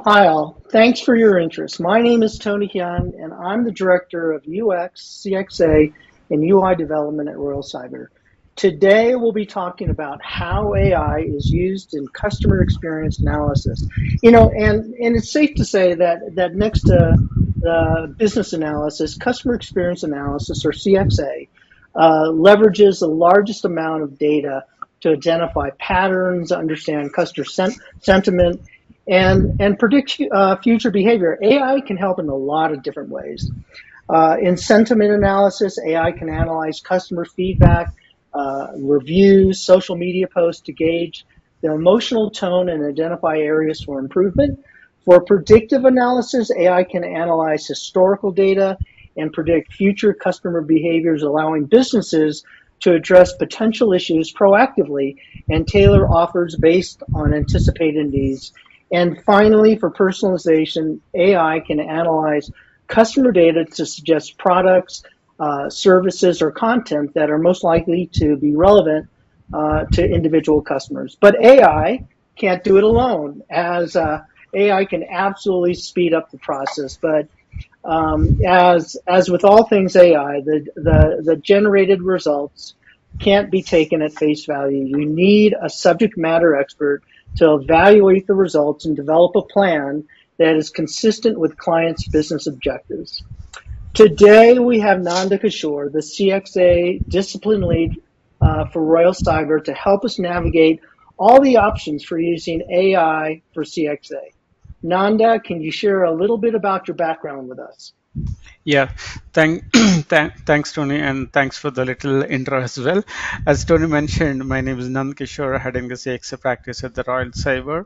Hi all, thanks for your interest. My name is Tony Hyun and I'm the Director of UX, CXA, and UI Development at Royal Cyber. Today we'll be talking about how AI is used in customer experience analysis. And it's safe to say that next to the business analysis, customer experience analysis, or CXA, leverages the largest amount of data to identify patterns, understand customer sentiment, and predict future behavior. AI can help in a lot of different ways. In sentiment analysis, AI can analyze customer feedback, reviews, social media posts to gauge the emotional tone and identify areas for improvement. For predictive analysis, AI can analyze historical data and predict future customer behaviors, allowing businesses to address potential issues proactively and tailor offers based on anticipated needs. And finally, for personalization, AI can analyze customer data to suggest products, services, or content that are most likely to be relevant to individual customers. But AI can't do it alone, as AI can absolutely speed up the process. But as with all things AI, the generated results can't be taken at face value. You need a subject matter expert to evaluate the results and develop a plan that is consistent with clients' business objectives. Today, we have Nanda Kishore, the CXA Discipline Lead for Royal Cyber, to help us navigate all the options for using AI for CXA. Nanda, can you share a little bit about your background with us? Yeah, thanks, Tony, and thanks for the little intro as well. As Tony mentioned, my name is Nanda Kishore, heading the CXA practice at the Royal Cyber,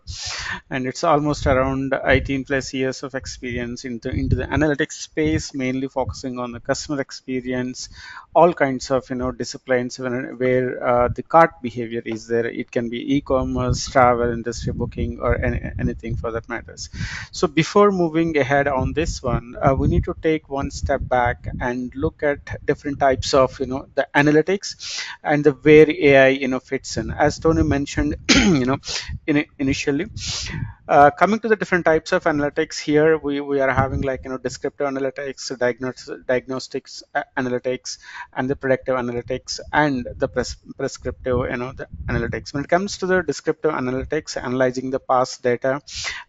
and it's almost around 18 plus years of experience into the analytics space, mainly focusing on the customer experience, all kinds of disciplines where the cart behavior is there. It can be e-commerce, travel, industry booking, or anything for that matters. So before moving ahead on this one, we need to take one step back and look at different types of the analytics and the where AI fits in. As Tony mentioned, initially, coming to the different types of analytics here, we are having like descriptive analytics, diagnostics analytics, and the predictive analytics, and the prescriptive the analytics. When it comes to the descriptive analytics, analyzing the past data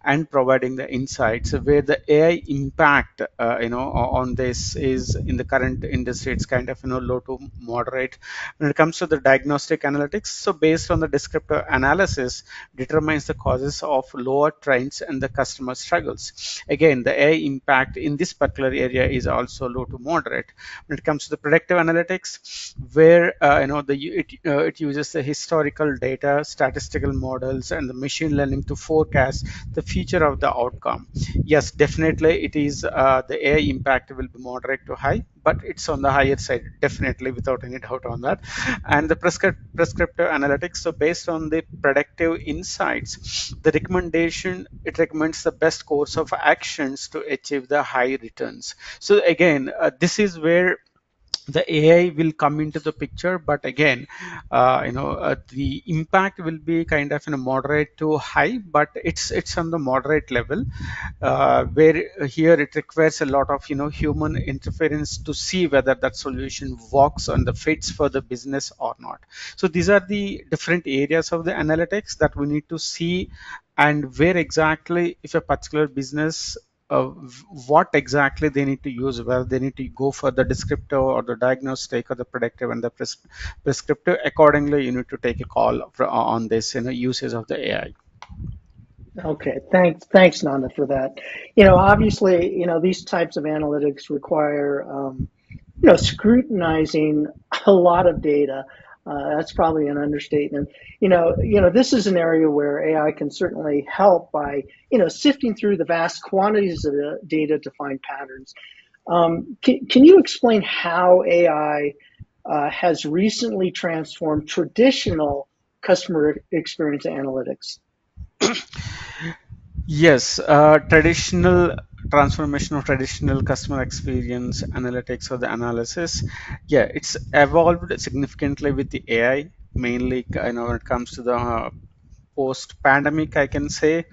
and providing the insights, where the AI impact on this is in the current industry, it's kind of low to moderate. When it comes to the diagnostic analytics, so based on the descriptive analysis, determines the causes of lower trends and the customer struggles. Again, the AI impact in this particular area is also low to moderate. When it comes to the predictive analytics, where it uses the historical data, statistical models, and the machine learning to forecast the future of the outcome. Yes, definitely it is the AI impact will be moderate to high, but it's on the higher side, definitely, without any doubt on that. And the prescriptive analytics, so based on the predictive insights, the recommendation, it recommends the best course of actions to achieve the high returns. So again, this is where the AI will come into the picture, but again, the impact will be kind of in a moderate to high, but it's on the moderate level, where here it requires a lot of human interference to see whether that solution works and the fits for the business or not. So these are the different areas of the analytics that we need to see, and where exactly if a particular business what exactly they need to use, whether they need to go for the descriptive or the diagnostic or the predictive and the prescriptive. Accordingly, you need to take a call on this uses of the AI. Okay, thanks, Nanda, for that. Obviously, these types of analytics require, scrutinizing a lot of data. That's probably an understatement. This is an area where AI can certainly help by, sifting through the vast quantities of the data to find patterns. Can you explain how AI has recently transformed traditional customer experience analytics? Yes, traditional transformation of traditional customer experience analytics or the analysis, yeah, it's evolved significantly with the AI, mainly when it comes to the post-pandemic, I can say.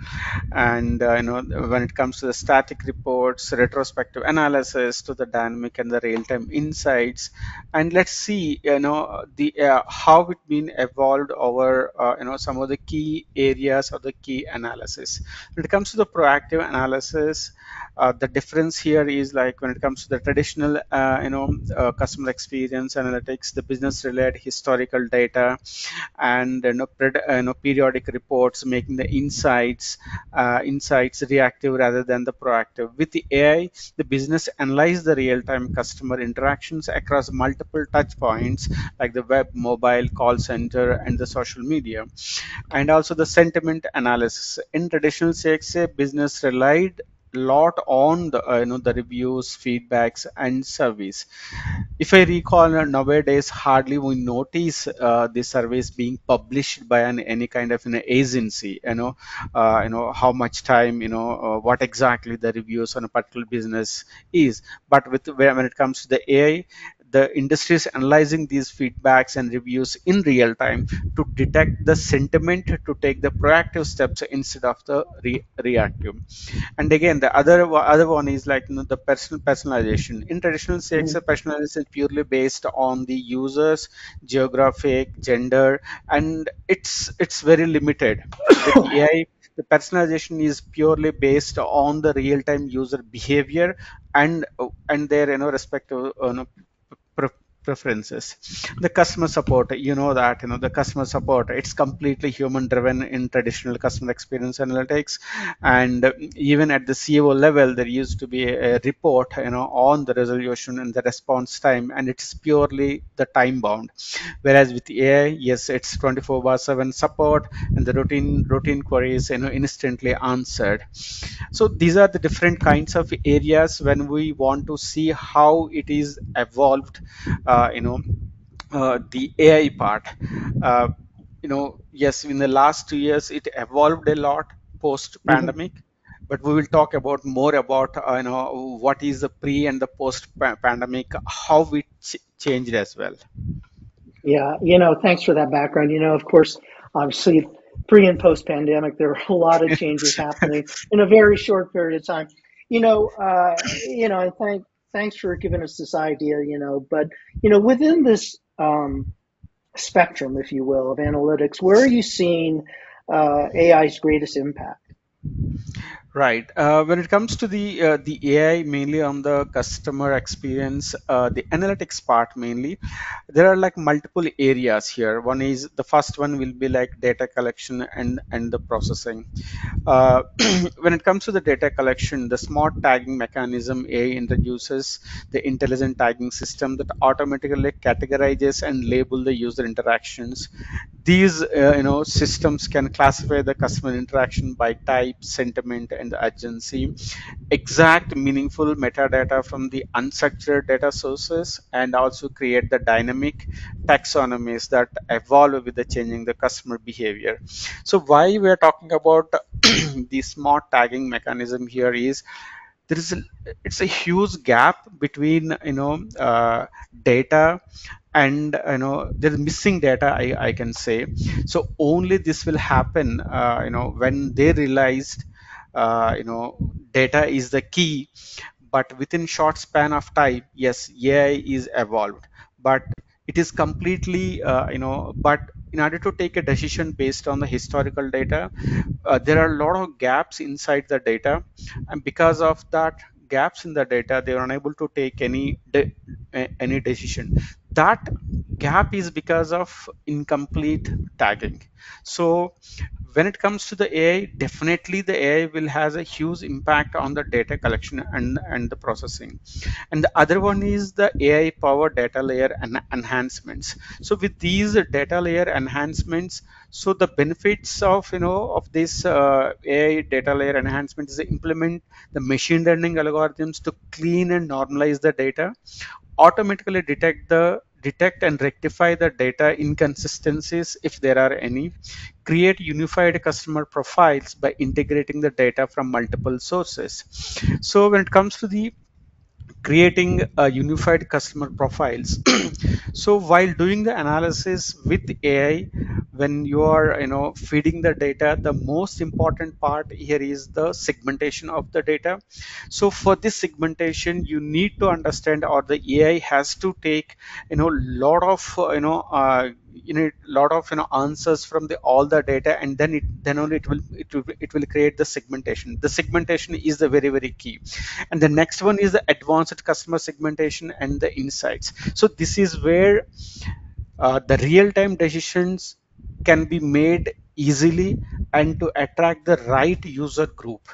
And when it comes to the static reports, retrospective analysis, to the dynamic and the real-time insights, and let's see the how it been evolved over some of the key areas of the key analysis. When it comes to the proactive analysis, the difference here is like when it comes to the traditional customer experience analytics, the business related historical data, and periodic reports, making the insights reactive rather than the proactive. With the AI, the business analyze the real-time customer interactions across multiple touch points like the web, mobile, call center, and the social media. And also the sentiment analysis. In traditional CXA, business relied a lot on the the reviews, feedbacks, and surveys. If I recall, nowadays hardly we notice the surveys being published by any kind of an agency. How much time, what exactly the reviews on a particular business is. But when it comes to the AI, the industry is analyzing these feedbacks and reviews in real time to detect the sentiment, to take the proactive steps instead of the reactive. And again, the other one is like the personalization. In traditional CXA, personalization is purely based on the users, geographic, gender, and it's very limited. With AI, the personalization is purely based on the real-time user behavior and their respective pre- preferences. The customer support, that the customer support, it's completely human driven in traditional customer experience analytics. And even at the CEO level, there used to be a report on the resolution and the response time, and it's purely the time bound. Whereas with AI, yes, it's 24/7 support, and the routine queries instantly answered. So these are the different kinds of areas when we want to see how it is evolved. The AI part. Yes, in the last 2 years, it evolved a lot post Mm-hmm. pandemic. But we will talk about more about what is the pre and the post pandemic, how it changed as well. Yeah, thanks for that background. Of course, obviously, pre and post pandemic, there were a lot of changes happening in a very short period of time. And thanks for giving us this idea. But within this spectrum, if you will, of analytics, where are you seeing AI's greatest impact? Right. When it comes to the AI, mainly on the customer experience, the analytics part mainly, there are like multiple areas here. One is the first one will be like data collection and the processing. Uh, when it comes to the data collection, the smart tagging mechanism AI introduces the intelligent tagging system that automatically categorizes and label the user interactions. These systems can classify the customer interaction by type, sentiment, and urgency, exact meaningful metadata from the unstructured data sources, and also create the dynamic taxonomies that evolve with the changing the customer behavior. So why we are talking about the smart tagging mechanism here is there is it's a huge gap between data and there's missing data, I can say. So only this will happen when they realized data is the key. But within short span of time, yes, AI is evolved, but it is completely but in order to take a decision based on the historical data, there are a lot of gaps inside the data, and because of that gaps in the data, they are unable to take any decision. That gap is because of incomplete tagging. So when it comes to the AI, definitely the AI will has a huge impact on the data collection and the processing. And the other one is the AI powered data layer and enhancements. So with these data layer enhancements, so the benefits of of this AI data layer enhancement is to implement the machine learning algorithms to clean and normalize the data, automatically detect and rectify the data inconsistencies if there are any, create unified customer profiles by integrating the data from multiple sources. So when it comes to the creating unified customer profiles. So while doing the analysis with AI, when you are feeding the data, the most important part here is the segmentation of the data. So for this segmentation, you need to understand, or the AI has to take lot of lot of answers from the all the data, and then only it will create the segmentation. The segmentation is the very very key. And the next one is the advanced customer segmentation and the insights. So this is where the real-time decisions can be made easily and to attract the right user group.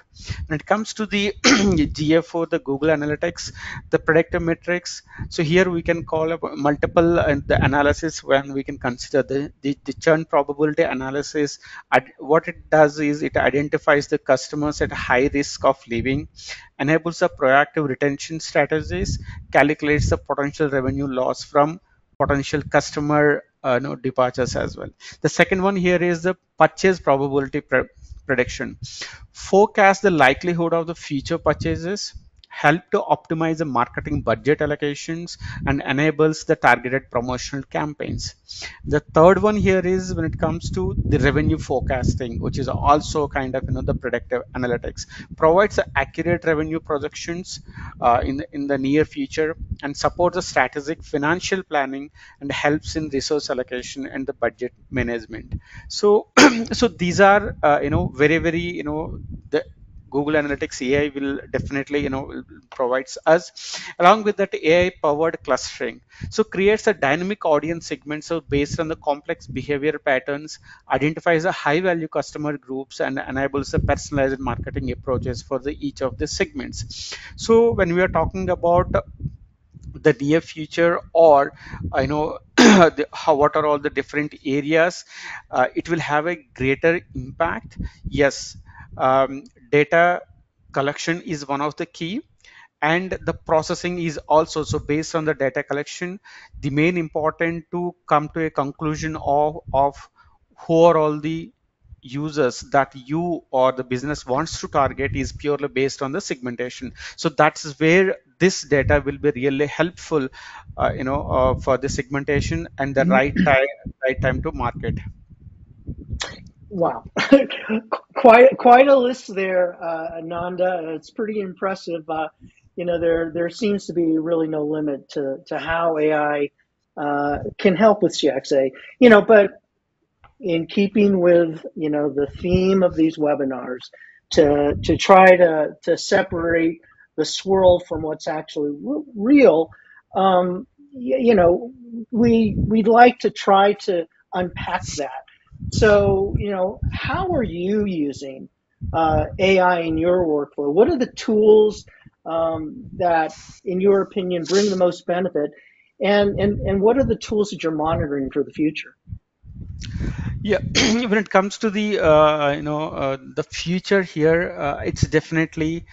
When it comes to the GFO, the Google Analytics, the predictive metrics, so here we can call up multiple the analysis when we can consider the churn probability analysis. What it does is it identifies the customers at high risk of leaving, enables a proactive retention strategies, calculates the potential revenue loss from potential customer departures as well. The second one here is the purchase probability prediction. Forecast the likelihood of the future purchases, help to optimize the marketing budget allocations, and enables the targeted promotional campaigns. The third one here is when it comes to the revenue forecasting, which is also kind of the predictive analytics, provides the accurate revenue projections in the near future, and supports the strategic financial planning, and helps in resource allocation and the budget management. So so these are very very the Google Analytics AI will definitely provides us. Along with that, AI powered clustering so creates a dynamic audience segment, so based on the complex behavior patterns, identifies the high value customer groups, and enables the personalized marketing approaches for the each of the segments. So when we are talking about the near future, or what are all the different areas it will have a greater impact. Yes, data collection is one of the key, and the processing is also. So based on the data collection, the main important to come to a conclusion of who are all the users that you or the business wants to target is purely based on the segmentation. So that's where this data will be really helpful for the segmentation and the right time to market. Wow, quite a list there, Nanda. It's pretty impressive. There seems to be really no limit to how AI can help with CXA. But in keeping with the theme of these webinars, to try to separate the swirl from what's actually real, we'd like to try to unpack that. So, how are you using AI in your workflow? What are the tools that, in your opinion, bring the most benefit? And what are the tools that you're monitoring for the future? Yeah, when it comes to the future here, it's definitely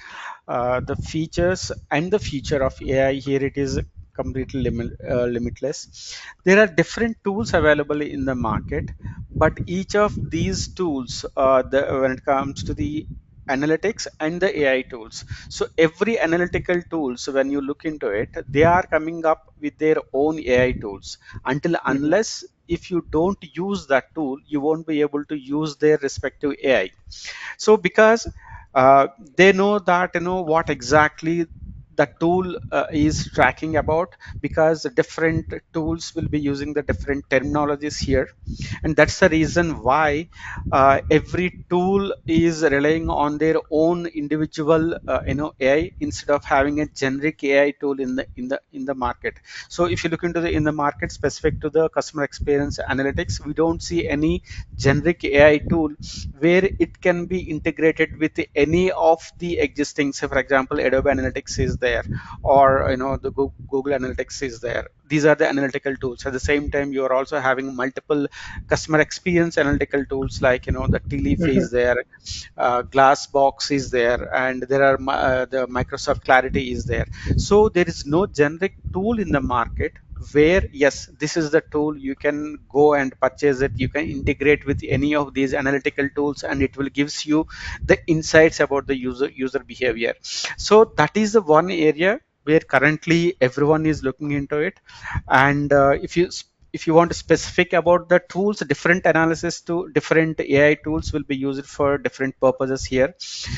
the features and the future of AI here. It is completely limitless. There are different tools available in the market, but each of these tools, when it comes to the analytics and the AI tools. So every analytical tools, when you look into it, they are coming up with their own AI tools. Until Hmm. unless if you don't use that tool, you won't be able to use their respective AI. So because they know that what exactly the tool is tracking about, because different tools will be using the different terminologies here, and that's the reason why every tool is relying on their own individual AI, instead of having a generic AI tool in the market. So if you look into the in the market specific to the customer experience analytics, we don't see any generic AI tool where it can be integrated with any of the existing. Say for example, Adobe Analytics is there, or the Google Analytics is there. These are the analytical tools. At the same time, you are also having multiple customer experience analytical tools, like the Tea Leaf is Hmm. there, Glassbox is there, and there are the Microsoft Clarity is there. So there is no generic tool in the market where yes, this is the tool, you can go and purchase it, you can integrate with any of these analytical tools, and it will gives you the insights about the user behavior. So that is the one area where currently everyone is looking into it. And if you want to specific about the tools, different analysis to different AI tools will be used for different purposes here.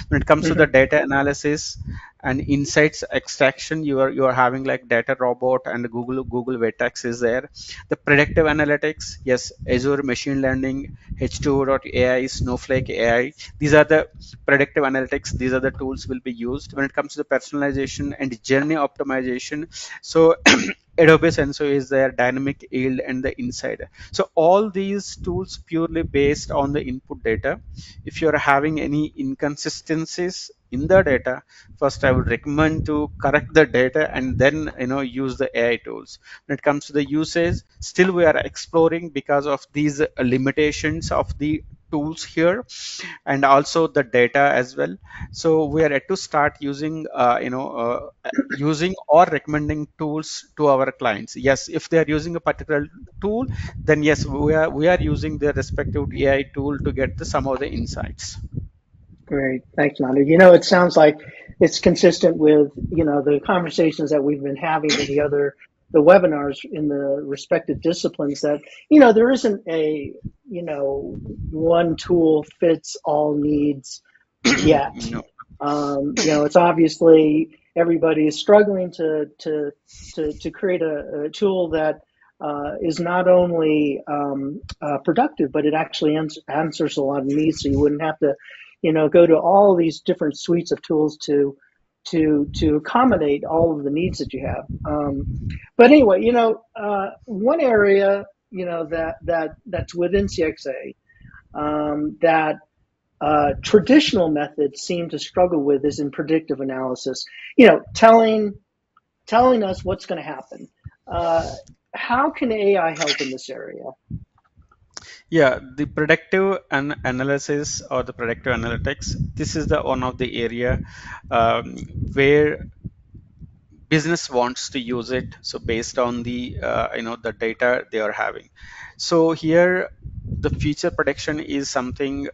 When it comes to the Hmm. data analysis and insights extraction, you are having like data robot and Google Vertex is there. The predictive analytics, yes, Azure machine learning, H2O.ai, Snowflake AI. These are the predictive analytics. These are the tools will be used. When it comes to the personalization and journey optimization, so Adobe Sensor is their dynamic yield and the insight. So all these tools purely based on the input data. If you're having any inconsistencies in the data, first I would recommend to correct the data and then use the AI tools. When it comes to the usage, still we are exploring because of these limitations of the tools here, and also the data as well. So we are yet to start using using or recommending tools to our clients. Yes, if they are using a particular tool, then yes, we are using the respective AI tool to get some of the insights. Great. Thanks, Nanda. It sounds like it's consistent with, the conversations that we've been having in the webinars in the respective disciplines that, there isn't a, one tool fits all needs yet. No. It's obviously everybody is struggling to create a tool that is not only productive, but it actually answers a lot of needs. So you wouldn't have to, go to all these different suites of tools to accommodate all of the needs that you have. But anyway, one area that's within CXA that traditional methods seem to struggle with is in predictive analysis. Telling us what's going to happen. How can AI help in this area? Yeah, the predictive analysis or the predictive analytics, this is the one of the area um, where business wants to use it, so based on the the data they are having. So here the feature prediction is something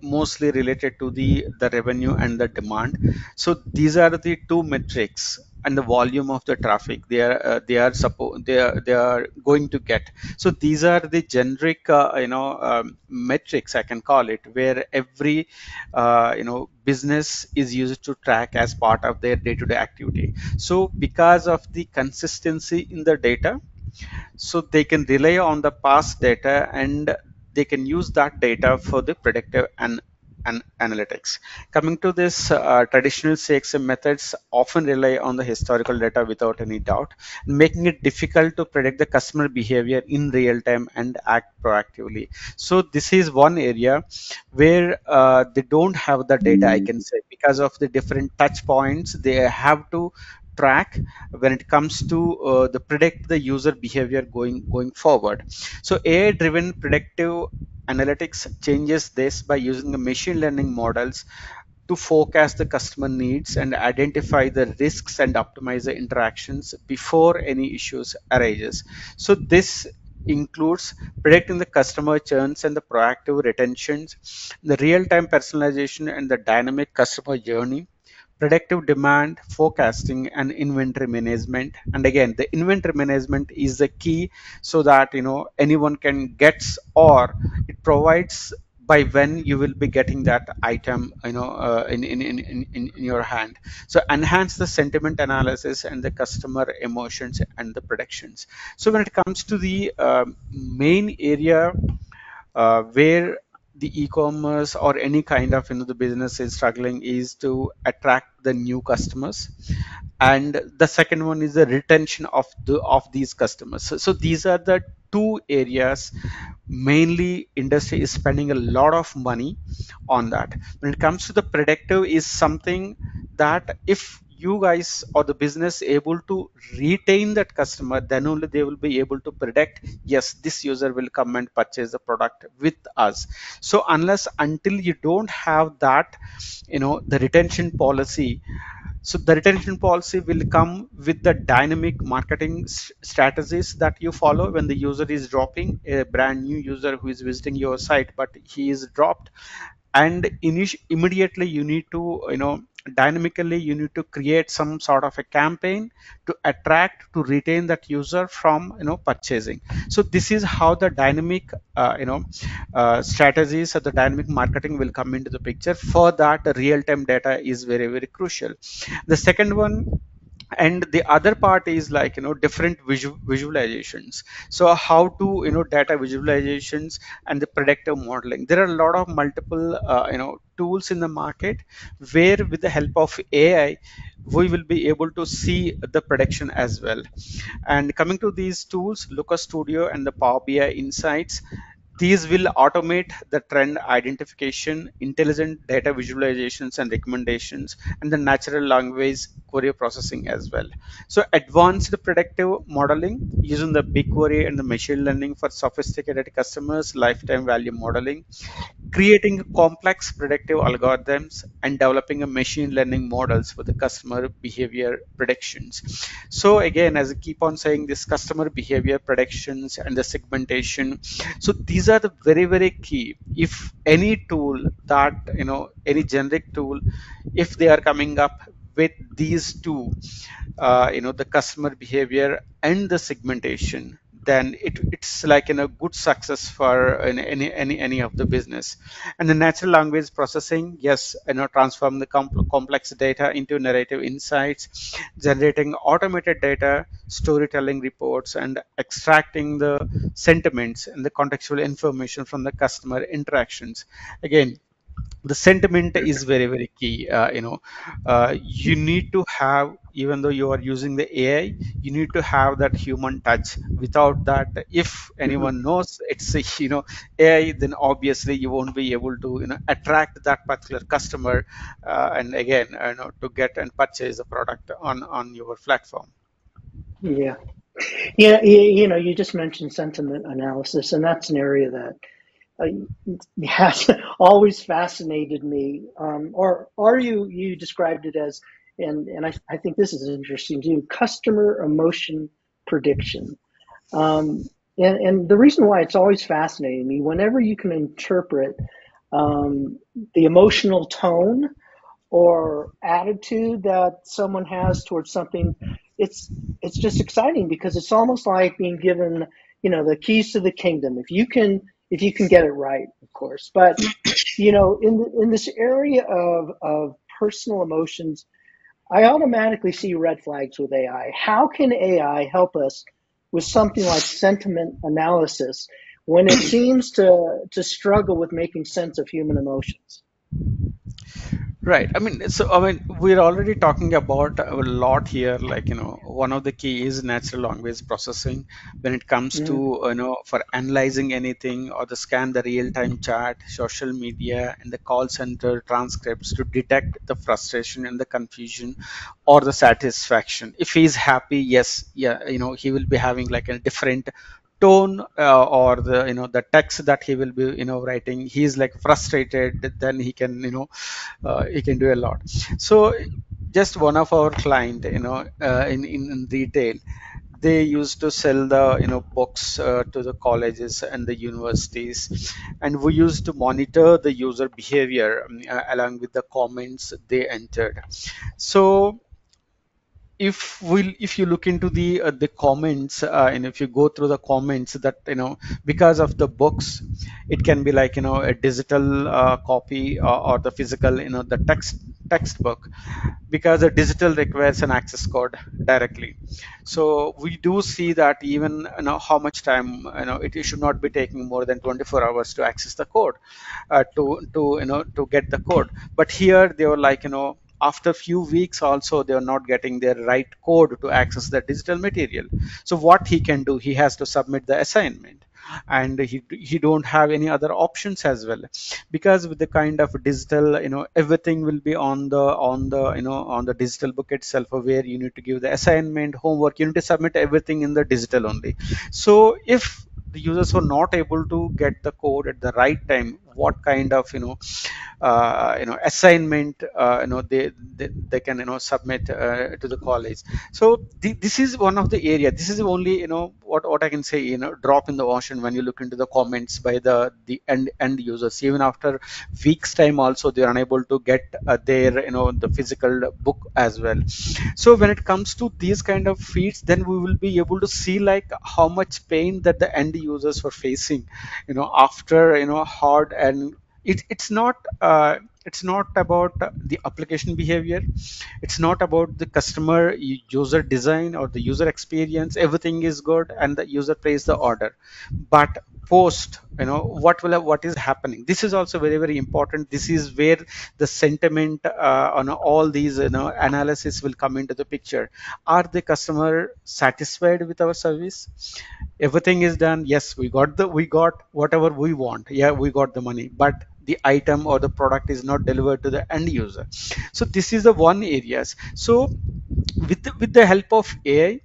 mostly related to the revenue and the demand. So these are the two metrics, and the volume of the traffic they are going to get. So these are the generic metrics, I can call it, where every business is used to track as part of their day-to-day activity. So because of the consistency in the data, so they can rely on the past data, and they can use that data for the predictive and analytics. Coming to this, traditional CXM methods often rely on the historical data without any doubt, making it difficult to predict the customer behavior in real time and act proactively. So this is one area where they don't have the data, I can say, because of the different touch points they have to track when it comes to the predict the user behavior going forward. So AI driven predictive analytics changes this by using the machine learning models to forecast the customer needs and identify the risks and optimize the interactions before any issues arises. So this includes predicting the customer churns and the proactive retentions, the real-time personalization and the dynamic customer journey, predictive demand forecasting and inventory management. And again, the inventory management is the key, so that anyone can gets, or it provides by when you will be getting that item in your hand. So enhance the sentiment analysis and the customer emotions and the predictions. So when it comes to the main area where the e-commerce or any kind of the business is struggling, is to attract the new customers, and the second one is the retention of these customers. So these are the two areas mainly industry is spending a lot of money on that. When it comes to the predictive, is something that if you guys or the business able to retain that customer, then only they will be able to predict, yes, this user will come and purchase the product with us. So unless until you don't have that, the retention policy, so the retention policy will come with the dynamic marketing strategies that you follow. When the user is dropping, a brand new user who is visiting your site but he is dropped, and immediately you need to dynamically you need to create some sort of a campaign to attract to retain that user from purchasing. So this is how the dynamic strategies of the dynamic marketing will come into the picture. For that, the real-time data is very, very crucial. The second one, and the other part is like different visualizations. So how to data visualizations and the predictive modeling. There are a lot of multiple tools in the market where with the help of AI we will be able to see the prediction as well. And coming to these tools, Looker Studio and the Power BI Insights, these will automate the trend identification, intelligent data visualizations and recommendations, and the natural language query processing as well. So advanced predictive modeling using the BigQuery and the machine learning for sophisticated customers, lifetime value modeling, creating complex predictive algorithms and developing a machine learning models for the customer behavior predictions. So again, as I keep on saying, this customer behavior predictions and the segmentation, so these are the very, very key. If any tool that any generic tool, if they are coming up with these two, the customer behavior and the segmentation, then it's like good success for any of the business. And the natural language processing, yes, transform the complex data into narrative insights, generating automated data storytelling reports, and extracting the sentiments and the contextual information from the customer interactions. Again, the sentiment is very, very key. You need to have, even though you are using the AI, you need to have that human touch. Without that, if Mhm. anyone knows it's a AI, then obviously you won't be able to attract that particular customer, and again to get and purchase the product on your platform. Yeah. Yeah, you just mentioned sentiment analysis, and that's an area that has always fascinated me. Or you described it as, and I think this is interesting too, customer emotion prediction. And the reason why it's always fascinating me, whenever you can interpret the emotional tone or attitude that someone has towards something, it's it's just exciting because it's almost like being given, the keys to the kingdom. If you can get it right, of course. But in this area of personal emotions, I automatically see red flags with AI. How can AI help us with something like sentiment analysis when it seems to struggle with making sense of human emotions? Right. We're already talking about a lot here. Like, one of the key is natural language processing when it comes Mm-hmm. to, for analyzing anything or the scan the real-time chat, social media, and the call center transcripts to detect the frustration and the confusion or the satisfaction. If he's happy, yes, yeah, he will be having like a different tone, or the the text that he will be writing. He's like frustrated, then he can do a lot. So just one of our client, in retail, they used to sell the books to the colleges and the universities, and we used to monitor the user behavior, along with the comments they entered. So if you look into the comments, and if you go through the comments, that because of the books, it can be like a digital copy, or the physical, the textbook, because the digital requires an access code directly. So we do see that even how much time, it should not be taking more than 24 hours to access the code, to get the code. But here they were like, after few weeks also they are not getting their right code to access the digital material. So what he can do, he has to submit the assignment, and he don't have any other options as well, because with the kind of digital, everything will be on the digital book itself, where you need to give the assignment, homework, you need to submit everything in the digital only. So if the users who are not able to get the code at the right time, what kind of assignment they can submit to the college. So this is one of the area. This is only what I can say, drop in the ocean when you look into the comments by the end users. Even after weeks time also they are unable to get their the physical book as well. So when it comes to these kind of feeds, then we will be able to see like how much pain that the end users were facing after hard. And it's not it's not about the application behavior, it's not about the customer user design or the user experience. Everything is good and the user places the order, but post what is happening, this is also very very important. This is where the sentiment on all these analysis will come into the picture. Are the customer satisfied with our service? Everything is done, yes, we got whatever we want, yeah, we got the money, but the item or the product is not delivered to the end user. So this is the one areas. So with the help of AI,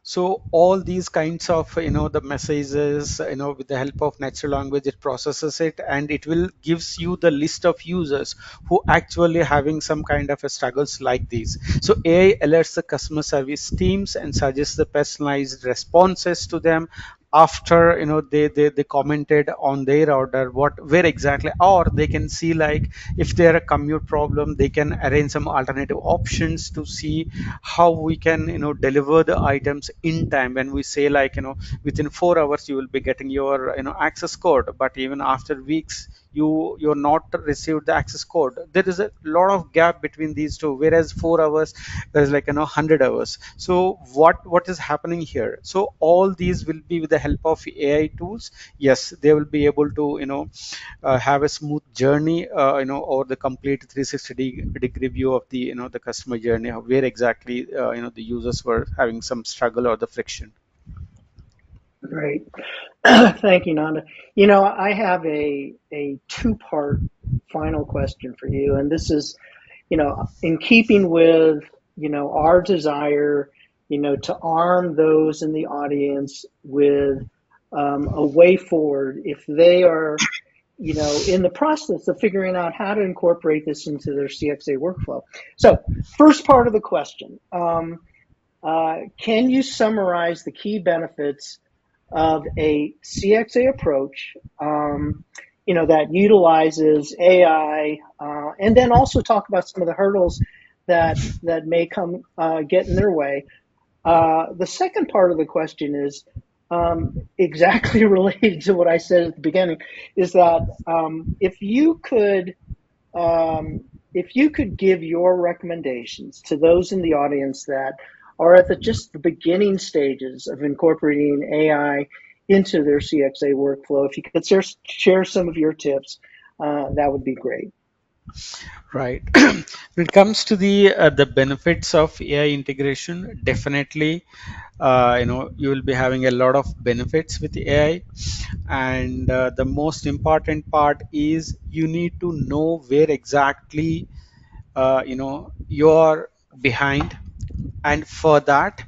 so all these kinds of the messages, with the help of natural language, it processes it and it will gives you the list of users who actually having some kind of a struggles like these. So AI alerts the customer service teams and suggests the personalized responses to them after they commented on their order, what where exactly, or they can see like if they're a commute problem, they can arrange some alternative options to see how we can deliver the items in time. When we say like within 4 hours you will be getting your access code, but even after weeks you're not received the access code, there is a lot of gap between these two, whereas 4 hours there is like 100 hours. So what is happening here? So all these will be with the help of AI tools. Yes, they will be able to have a smooth journey or the complete 360-degree view of the the customer journey, of where exactly the users were having some struggle or the friction. Great. Thank you, Nanda. I have a two-part final question for you, and this is, in keeping with, our desire, to arm those in the audience with a way forward if they are, in the process of figuring out how to incorporate this into their CXA workflow. So, first part of the question, can you summarize the key benefits of a CXA approach, that utilizes AI, and then also talk about some of the hurdles that may come get in their way. The second part of the question is exactly related to what I said at the beginning, is that um, if you could give your recommendations to those in the audience that are at just the beginning stages of incorporating AI into their CXA workflow, if you could share some of your tips, that would be great. Right. When it comes to the benefits of AI integration, definitely you will be having a lot of benefits with AI. And the most important part is you need to know where exactly you're behind, and for that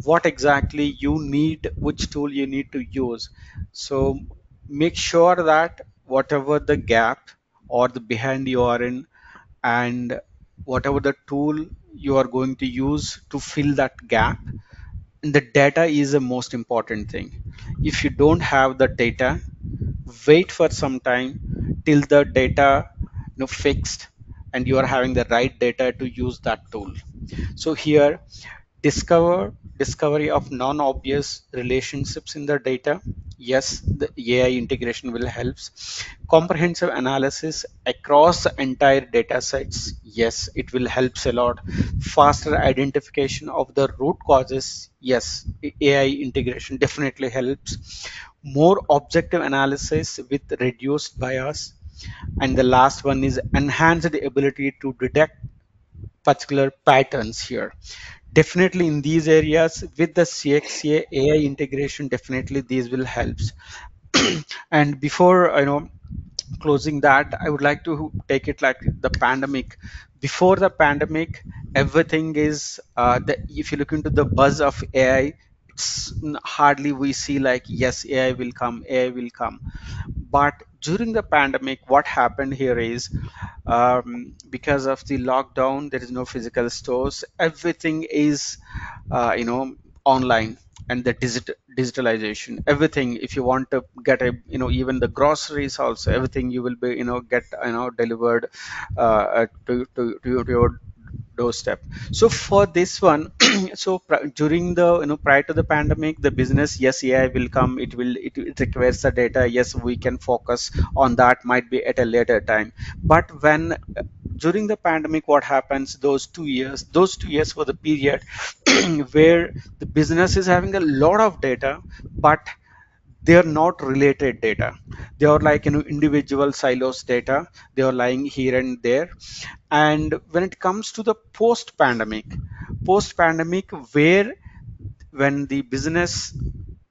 what exactly you need, which tool you need to use. So make sure that whatever the gap or the behind you are in, and whatever the tool you are going to use to fill that gap, the data is the most important thing. If you don't have the data, wait for some time till the data fixed and you are having the right data to use that tool. So here, discovery of non-obvious relationships in the data. Yes, the AI integration will help. Comprehensive analysis across the entire data sets. Yes, it will help a lot. Faster identification of the root causes. Yes, AI integration definitely helps. More objective analysis with reduced bias. And the last one is enhanced ability to detect particular patterns here. Definitely in these areas with the CXA AI integration, definitely these will help. And before closing that, I would like to take it like the pandemic. Before the pandemic, everything is if you look into the buzz of AI, it's hardly we see like, yes, AI will come, AI will come. But during the pandemic, what happened here is, because of the lockdown, there is no physical stores. Everything is, online, and the digitalization. Everything, if you want to get a, even the groceries also, everything you will be, get, delivered to your doorstep. So for this one, so during the, prior to the pandemic, the business, yes, AI will come, it requires the data, yes, we can focus on that, might be at a later time. But when during the pandemic, what happens, those 2 years were the period where the business is having a lot of data, but they are not related data. They are like, individual silos data. They are lying here and there. And when it comes to the post pandemic, where when the business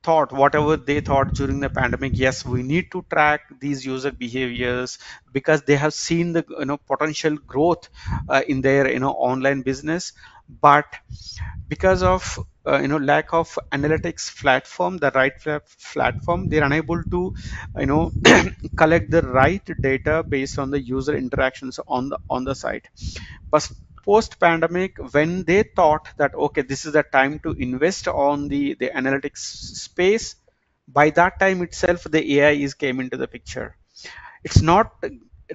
thought whatever they thought during the pandemic, yes, we need to track these user behaviors, because they have seen the, potential growth in their, online business. But because of, lack of analytics platform, the right platform, they're unable to, you know collect the right data based on the user interactions on the site. But post pandemic, when they thought that, okay, this is the time to invest on the analytics space, by that time itself the AI is came into the picture. It's not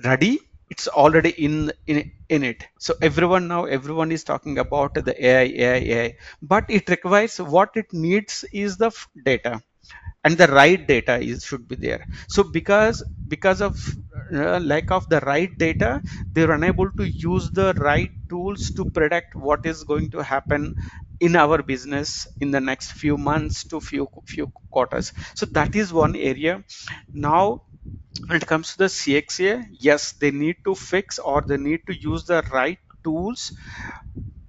ready, it's already in it. So everyone is talking about the AI. But it requires, what it needs is the data, and the right data is should be there. So because of lack of the right data, they're unable to use the right tools to predict what is going to happen in our business in the next few months to few quarters. So that is one area. Now when it comes to the CXA, yes, they need to fix, or they need to use the right tools.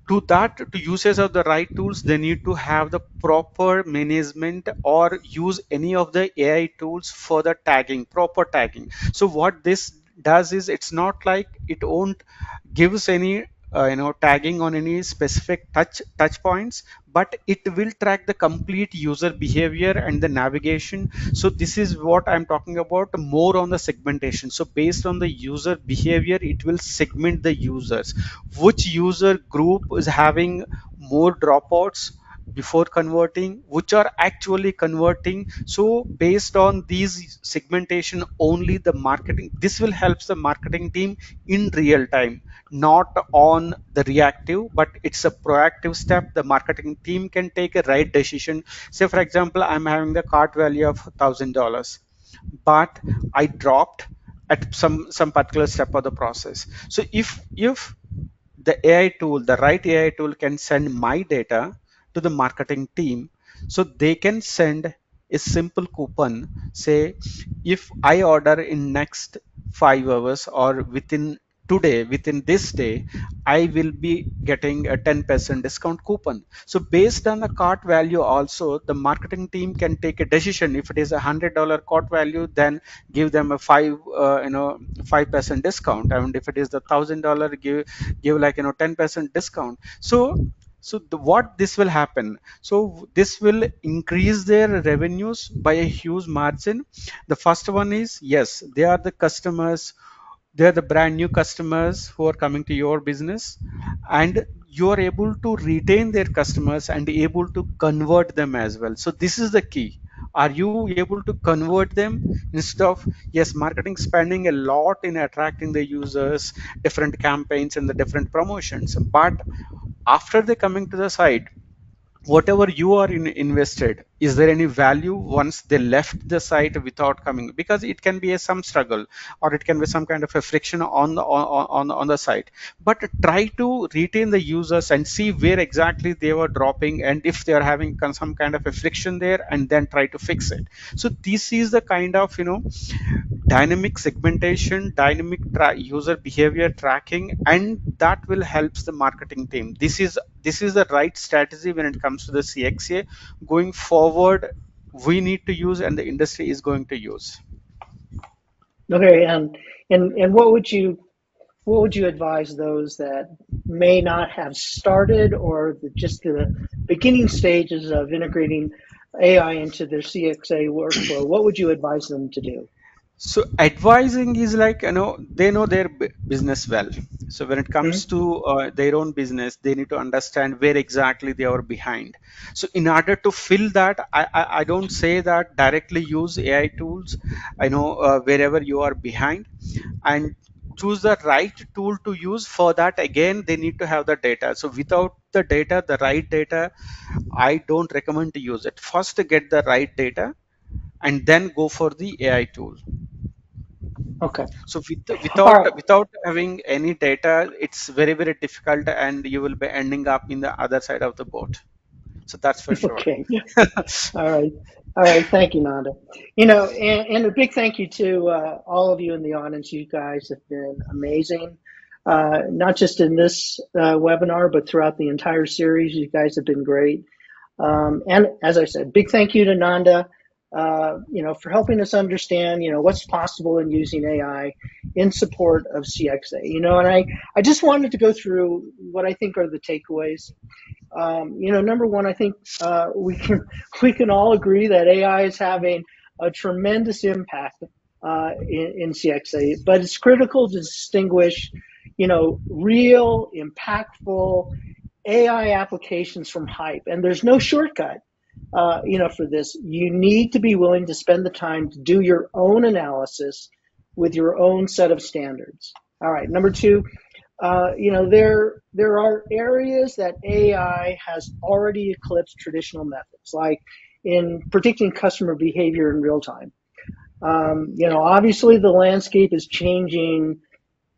To users of the right tools, they need to have the proper management, or use any of the AI tools for the tagging, proper tagging. So what this does is, it's not like it won't gives any, tagging on any specific touch points, but it will track the complete user behavior and the navigation. So this is what I'm talking about, more on the segmentation. So based on the user behavior, it will segment the users, which user group is having more dropouts before converting, which are actually converting. So based on these segmentation, only the marketing, this will help the marketing team in real time, not on the reactive, but it's a proactive step. The marketing team can take a right decision. Say for example, I'm having the cart value of $1,000, but I dropped at some particular step of the process. So if the AI tool, the right AI tool, can send my data to the marketing team, so they can send a simple coupon. Say, if I order in next 5 hours, or within this day, I will be getting a 10% discount coupon. So based on the cart value also, the marketing team can take a decision. If it is $100 cart value, then give them a 5% discount. And if it is the $1,000, give like, 10% discount. What this will happen, so this will increase their revenues by a huge margin. The first one is, yes, they are the customers, they're the brand new customers who are coming to your business, and you are able to retain their customers and able to convert them as well. So this is the key. Are you able to convert them, instead of, yes, marketing spending a lot in attracting the users, different campaigns and the different promotions, but after they coming to the site, whatever you are invested, is there any value once they left the site without coming? Because it can be some struggle, or it can be some kind of a friction on the site. But try to retain the users and see where exactly they were dropping, and if they are having some kind of a friction there, and then try to fix it. So this is the kind of, dynamic segmentation, dynamic user behavior tracking, and that will helps the marketing team. This is the right strategy when it comes to the CXA. Going forward, we need to use, and the industry is going to use. Okay, and what would you advise those that may not have started or just the beginning stages of integrating AI into their CXA workflow, what would you advise them to do? So advising is like, they know their business well. So when it Hmm? comes to their own business, they need to understand where exactly they are behind. So in order to fill that, I don't say that directly use AI tools, wherever you are behind, and choose the right tool to use. For that, again, they need to have the data. So without the data, the right data, I don't recommend to use it. First to get the right data and then go for the AI tool. Okay. So All right. without having any data, it's very difficult, and you will be ending up in the other side of the boat. So that's for sure. Okay. All right. All right. Thank you, Nanda. And a big thank you to all of you in the audience. You guys have been amazing, not just in this webinar, but throughout the entire series. You guys have been great. And as I said, big thank you to Nanda, for helping us understand, what's possible in using AI in support of CXA. And I just wanted to go through what I think are the takeaways. Number one, I think we can all agree that AI is having a tremendous impact in CXA, but it's critical to distinguish, real, impactful AI applications from hype, and there's no shortcut. For this, you need to be willing to spend the time to do your own analysis with your own set of standards. All right. Number two, there are areas that AI has already eclipsed traditional methods, like in predicting customer behavior in real time. Obviously the landscape is changing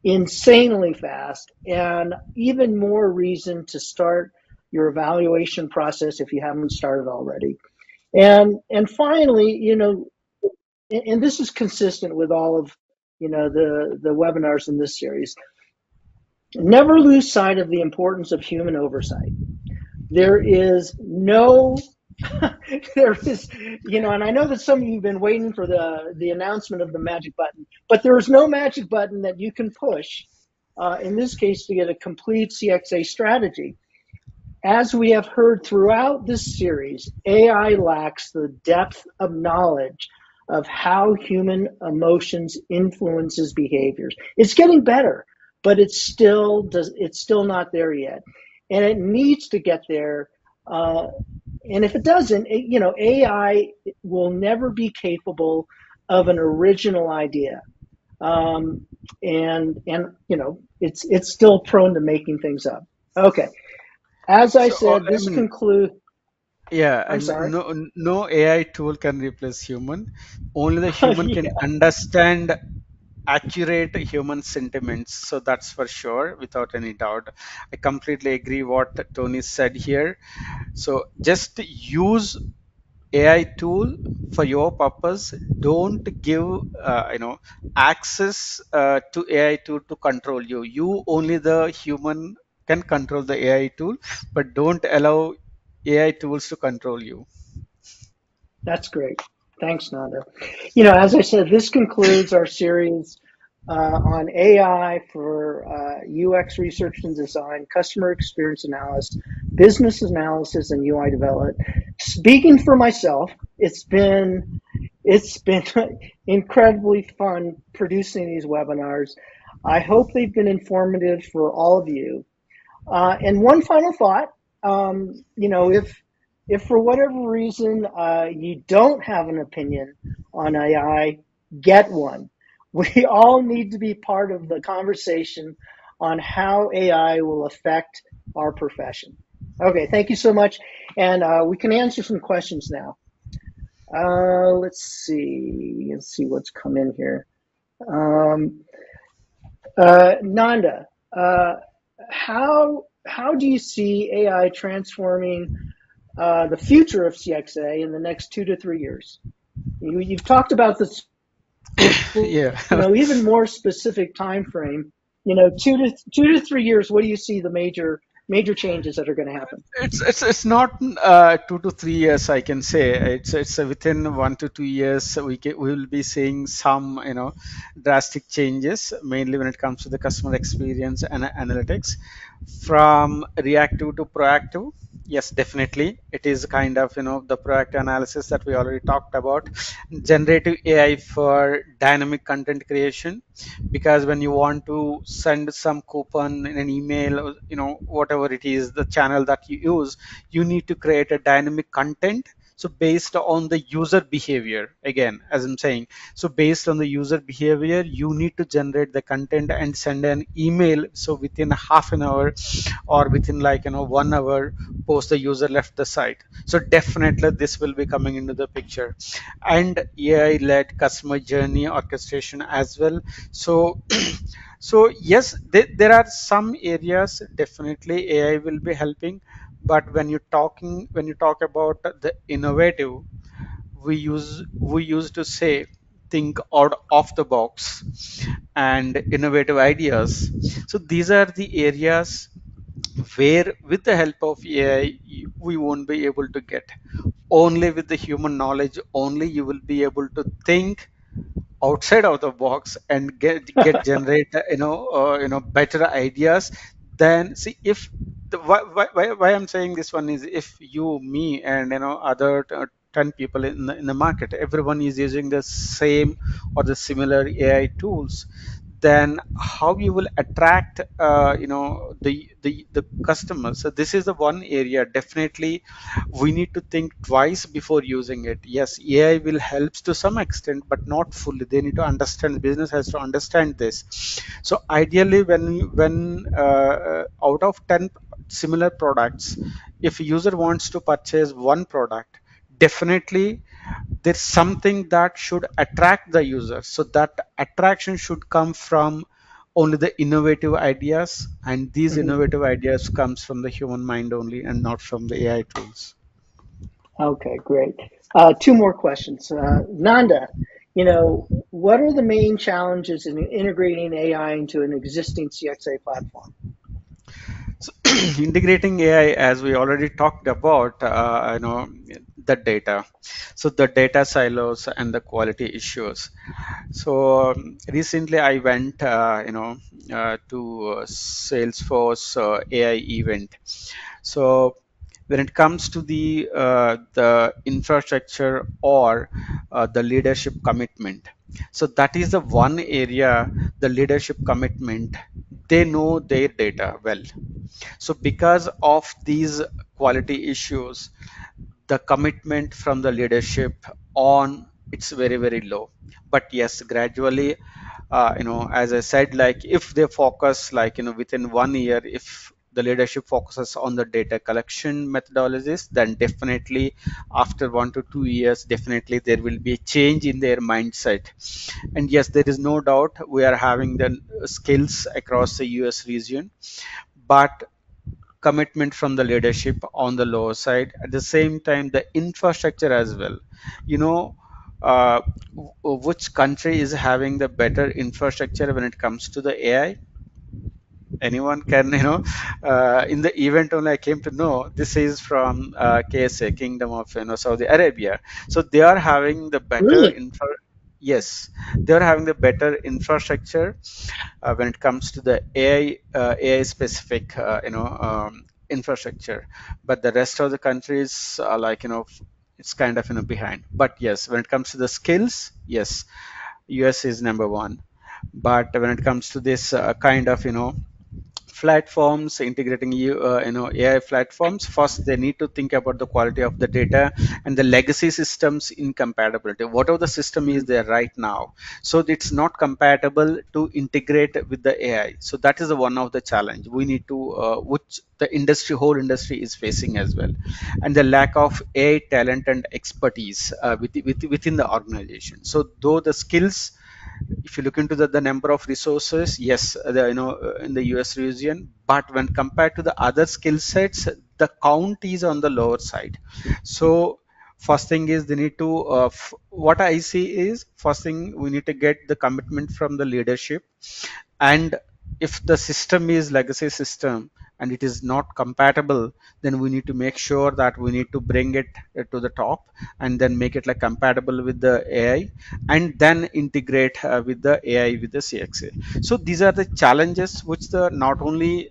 insanely fast, and even more reason to start your evaluation process if you haven't started already. And finally, and this is consistent with all of the webinars in this series. Never lose sight of the importance of human oversight. Yeah. There is no, there is, and I know that some of you have been waiting for the announcement of the magic button, but there is no magic button that you can push, in this case, to get a complete CXA strategy. As we have heard throughout this series, AI lacks the depth of knowledge of how human emotions influences behaviors. It's getting better, but it's still not there yet, and it needs to get there. And if it doesn't, AI will never be capable of an original idea. And it's still prone to making things up. Okay. As I So said, I this mean, concludes. yeah, I'm and sorry. no AI tool can replace human. Only the human can Yeah, understand accurate human sentiments. So that's for sure, without any doubt. I completely agree what Tony said here. So just use AI tool for your purpose. Don't give access to AI tool to control you. You, only the human, can control the AI tool, but don't allow AI tools to control you. that's great. Thanks, Nanda. As I said, this concludes our series on AI for UX research and design, customer experience analysis, business analysis, and UI development. Speaking for myself, it's been incredibly fun producing these webinars. I hope they've been informative for all of you. And one final thought, if for whatever reason you don't have an opinion on AI, get one. We all need to be part of the conversation on how AI will affect our profession. Okay, thank you so much. And we can answer some questions now. Let's see. Let's see what's come in here. Um, Nanda, how do you see AI transforming the future of CXA in the next 2 to 3 years? You've talked about this, Yeah. even more specific time frame. 2 to 3 years. What do you see the major changes that are going to happen? It's not 2 to 3 years, I can say. It's within 1 to 2 years we will be seeing some drastic changes, mainly when it comes to the customer experience and analytics. From reactive to proactive, yes, definitely. It is kind of, the proactive analysis that we already talked about. Generative AI for dynamic content creation, because when you want to send some coupon in an email, or, whatever it is, the channel that you use, you need to create a dynamic content. So based on the user behavior, again, as I'm saying, so based on the user behavior, you need to generate the content and send an email. So within half an hour or within 1 hour post the user left the site. So definitely this will be coming into the picture. And AI led customer journey orchestration as well. So so yes, there are some areas definitely AI will be helping. But when you talk about the innovative, we used to say think out of the box and innovative ideas. So these are the areas where with the help of AI we won't be able to get. Only with the human knowledge only you will be able to think outside of the box and get generate better ideas. Then see, if why I'm saying this one is, if you, me, and other 10 people in the market, everyone is using the same or the similar AI tools, then how you will attract the customers. So this is the one area definitely we need to think twice before using it. Yes, AI will help to some extent, but not fully. They need to understand, the business has to understand this. So ideally, when out of 10 similar products, if a user wants to purchase one product, definitely there's something that should attract the user. So that attraction should come from only the innovative ideas, and these Mhm. innovative ideas comes from the human mind only and not from the AI tools. Okay, great. Two more questions. Nanda, what are the main challenges in integrating AI into an existing CXA platform? So integrating AI, as we already talked about, the data. So the data silos and the quality issues. So recently I went, to Salesforce AI event. So when it comes to the infrastructure or the leadership commitment, so that is the one area, the leadership commitment. They know their data well. So because of these quality issues, the commitment from the leadership on, it's very very low. But yes, gradually, as I said, like if they focus, within 1 year, if the leadership focuses on the data collection methodologies, then definitely after 1 to 2 years, definitely there will be a change in their mindset. And yes, there is no doubt we are having the skills across the US region, but commitment from the leadership on the lower side. At the same time, the infrastructure as well. You know, uh, which country is having the better infrastructure when it comes to the AI? Anyone can, in the event only I came to know this is from KSA, Kingdom of Saudi Arabia. So they are having the better Really? infra. Yes, they are having the better infrastructure when it comes to the AI specific infrastructure. But the rest of the countries are like, it's kind of behind. But yes, when it comes to the skills, yes, US is number one. But when it comes to this kind of platforms, integrating AI platforms, first they need to think about the quality of the data and the legacy systems incompatibility. Whatever the system is Mhm. there right now, so it's not compatible to integrate with the AI. So that is the one of the challenge we need to, which the whole industry is facing as well. And the lack of AI talent and expertise within the organization. So though the skills, if you look into the number of resources, yes, in the US region, but when compared to the other skill sets, the count is on the lower side. So first thing is they need to, what I see is, first thing we need to get the commitment from the leadership. And if the system is legacy system and it is not compatible, then we need to make sure that we need to bring it to the top and then make it like compatible with the AI, and then integrate with the AI with the CXA. So these are the challenges which the not only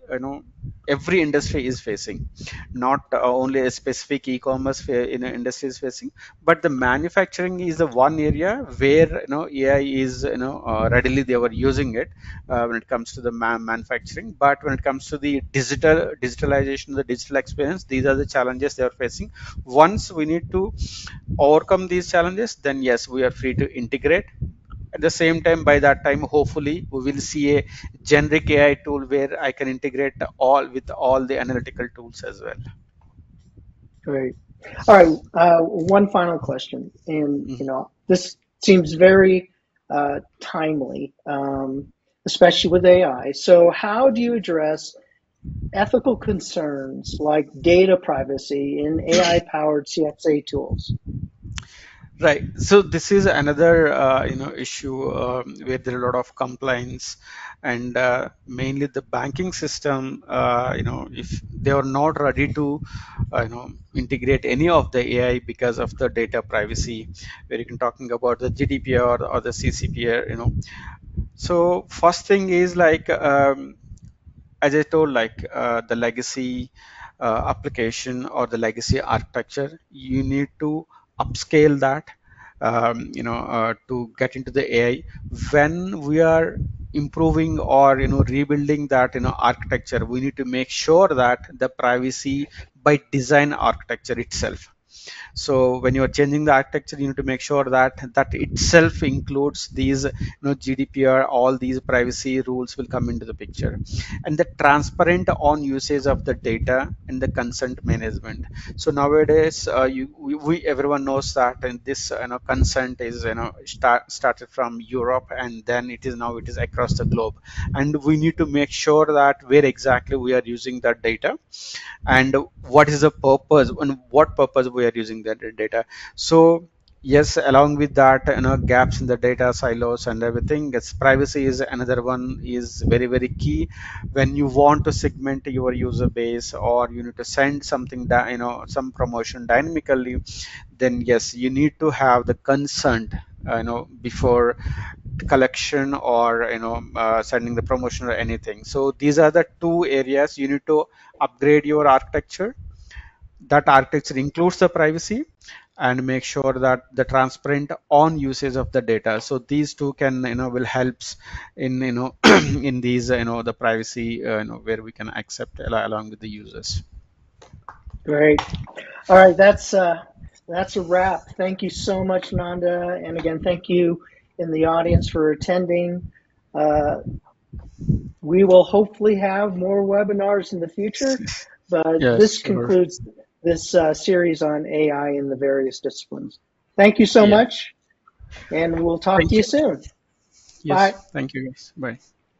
every industry is facing, not only a specific e-commerce industry is facing, but the manufacturing is the one area where AI is readily they were using it when it comes to the manufacturing. But when it comes to the digitalization, the digital experience, these are the challenges they are facing. Once we need to overcome these challenges, then yes, we are free to integrate. At the same time, by that time, hopefully we will see a generic AI tool where I can integrate all with all the analytical tools as well. Great. All right. One final question, and Mhm. this seems very timely, especially with AI. So, how do you address ethical concerns like data privacy in AI-powered CXA tools? Right. So this is another issue where there are a lot of complaints, and mainly the banking system. If they are not ready to integrate any of the AI because of the data privacy, where you can talking about the GDPR or the CCPR. So first thing is like as I told, like the legacy application or the legacy architecture, you need to upscale that, to get into the AI. When we are improving or rebuilding that architecture, we need to make sure that the privacy by design architecture itself. So when you are changing the architecture, you need to make sure that that itself includes these GDPR, all these privacy rules will come into the picture, and the transparent on usage of the data and the consent management. So nowadays, we everyone knows that, and this consent is started from Europe, and then it is across the globe, and we need to make sure that where exactly we are using that data, and what is the purpose and what purpose we are using that data. So yes, along with that, gaps in the data silos and everything, its privacy is another one, is very very key. When you want to segment your user base, or you need to send something that some promotion dynamically, then yes, you need to have the consent before collection, or sending the promotion or anything. So these are the two areas you need to upgrade your architecture. That architecture includes the privacy, and make sure that the transparent on usage of the data. So these two can will helps in in these the privacy where we can accept along with the users. Great. All right. That's a wrap. Thank you so much, Nanda, and again, thank you in the audience for attending. Uh, we will hopefully have more webinars in the future, but Yes, this sure. concludes this series on AI in the various disciplines. Thank you so Yeah. much, and we'll talk to Thank you you. soon. Yes. Bye. Thank you, guys. Bye.